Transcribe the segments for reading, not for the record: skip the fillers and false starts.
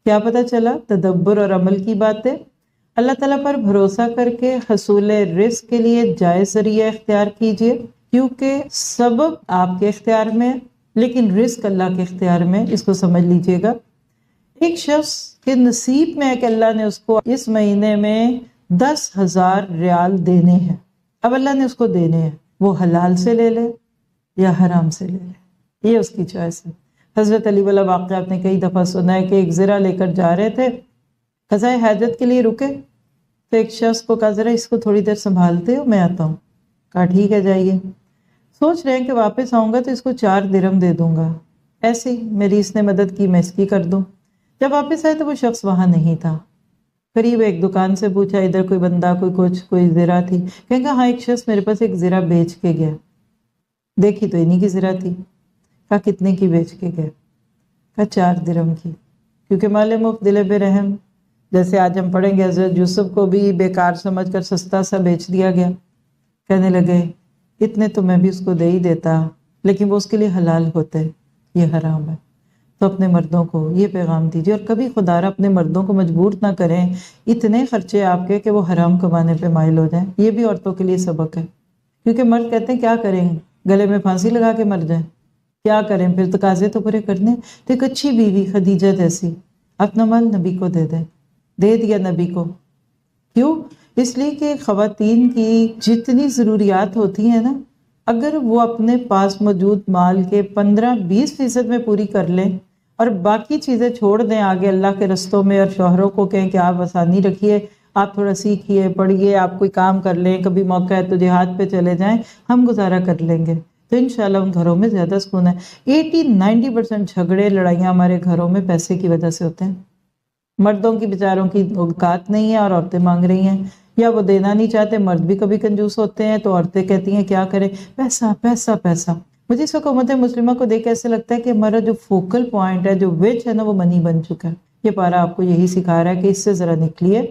کیا پتہ چلا؟ تدبر اور عمل کی باتیں۔ اللہ تعالیٰ پر بھروسہ کر کے حصول رزق کے لیے جائز ذریعہ اختیار کیجیے، کیونکہ سبب آپ کے اختیار میں لیکن رزق اللہ کے اختیار میں، اس کو سمجھ لیجیے گا۔ ایک شخص کے نصیب میں ہے کہ اللہ نے اس کو اس مہینے میں 10,000 ریال دینے ہیں، اب اللہ نے اس کو دینے ہیں، وہ حلال سے لے لے یا حرام سے لے لے، یہ اس کی چوائس ہے۔ حضرت علی والا واقعہ آپ نے کئی دفعہ سنا ہے کہ ایک زرہ لے کر جا رہے تھے، قضائے حاجت کے لیے رکے تو ایک شخص کو کہا ذرا اس کو تھوڑی دیر سنبھالتے ہو، میں آتا ہوں۔ کہا ٹھیک ہے جائیے۔ سوچ رہے ہیں کہ واپس آؤں گا تو اس کو 4 درہم دے دوں گا، ایسے ہی میری اس نے مدد کی میں اس کی کر دوں۔ جب واپس آئے تو وہ شخص وہاں نہیں تھا۔ قریب ایک دکان سے پوچھا ادھر کوئی بندہ، کوئی کچھ، کوئی زرہ تھی؟ کہیں گا ہاں ایک شخص میرے پاس ایک زرہ بیچ کے گیا۔ دیکھی تو انہی کی زرہ تھی۔ کہا کتنے کی بیچ کے گئے؟ کہا 4 درہم کی، کیونکہ مال مفت دل بے رحم، جیسے آج ہم پڑھیں گے حضرت یوسف کو بھی بیکار سمجھ کر سستا سا بیچ دیا گیا۔ کہنے لگے اتنے تو میں بھی اس کو دے ہی دیتا، لیکن وہ اس کے لیے حلال ہوتے، یہ حرام ہے۔ تو اپنے مردوں کو یہ پیغام دیجیے، اور کبھی خدا را اپنے مردوں کو مجبور نہ کریں اتنے خرچے آپ کے کہ وہ حرام کمانے پہ مائل ہو جائیں۔ یہ بھی عورتوں کے لیے سبق ہے، کیونکہ مرد کہتے ہیں کیا کریں، گلے میں پھانسی لگا کے مر جائیں، کیا کریں، پھر تقاضے تو پورے کرنے۔ تو ایک اچھی بیوی خدیجہ جیسی اپنا مال نبی کو دے دیا نبی کو۔ کیوں؟ اس لیے کہ خواتین کی جتنی ضروریات ہوتی ہیں نا، اگر وہ اپنے پاس موجود مال کے 15-20% میں پوری کر لیں اور باقی چیزیں چھوڑ دیں آگے اللہ کے رستوں میں، اور شوہروں کو کہیں کہ آپ آسانی رکھیے، آپ تھوڑا سیکھیے، پڑھیے، آپ کوئی کام کر لیں، کبھی موقع ہے تو جہاد پہ چلے جائیں، ہم گزارا کر لیں گے، تو انشاءاللہ ان گھروں میں زیادہ سکون ہے۔ 80-90% جھگڑے لڑائیاں ہمارے گھروں میں پیسے کی وجہ سے ہوتے ہیں۔ مردوں کی بیچاروں کی اوقات نہیں ہے اور عورتیں مانگ رہی ہیں، یا وہ دینا نہیں چاہتے، مرد بھی کبھی کنجوس ہوتے ہیں تو عورتیں کہتی ہیں کیا کریں، پیسہ پیسہ پیسہ۔ مجھے اس وقت امت مسلمہ کو دیکھ کے ایسے لگتا ہے کہ ہمارا جو فوکل پوائنٹ ہے، جو وچ ہے نا، وہ منی بن چکا ہے۔ یہ پارا آپ کو یہی سکھا رہا ہے کہ اس سے ذرا نکلیے۔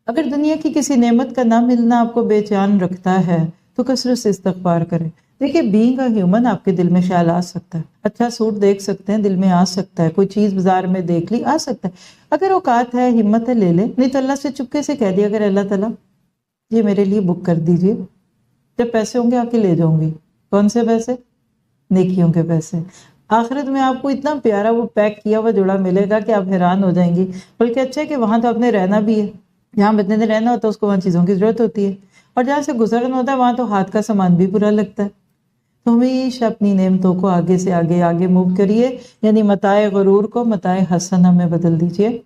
اگر دنیا کی کسی نعمت کا نہ ملنا آپ کو بے چین رکھتا ہے تو کثرت سے استغفار کریں۔ دیکھیں بینگ اے ہیومن، آپ کے دل میں خیال آ سکتا ہے، اچھا سوٹ دیکھ سکتے ہیں، دل میں آ سکتا ہے، کوئی چیز بازار میں دیکھ لی، آ سکتا ہے، اگر اوقات ہے، ہمت ہے، لے لے، نہیں تو اللہ سے چپکے سے کہہ دیا اگر اللہ تعالیٰ یہ میرے لیے بک کر دیجئے، جب پیسے ہوں گے آ کے لے جاؤں گی۔ کون سے پیسے؟ نیکیوں کے پیسے۔ آخرت میں آپ کو اتنا پیارا وہ پیک کیا ہوا جوڑا ملے گا کہ آپ حیران ہو جائیں گی۔ بلکہ اچھا ہے کہ وہاں تو آپ نے رہنا بھی ہے، جہاں اتنے دن رہنا ہوتا ہے اس کو وہاں چیزوں کی ضرورت ہوتی ہے، اور جہاں سے گزرنا ہوتا ہے وہاں تو ہاتھ کا سامان بھی برا لگتا ہے۔ تو ہمیشہ اپنی نعمتوں کو آگے سے آگے موو کریے، یعنی متاع غرور کو متاع حسنہ میں بدل دیجئے۔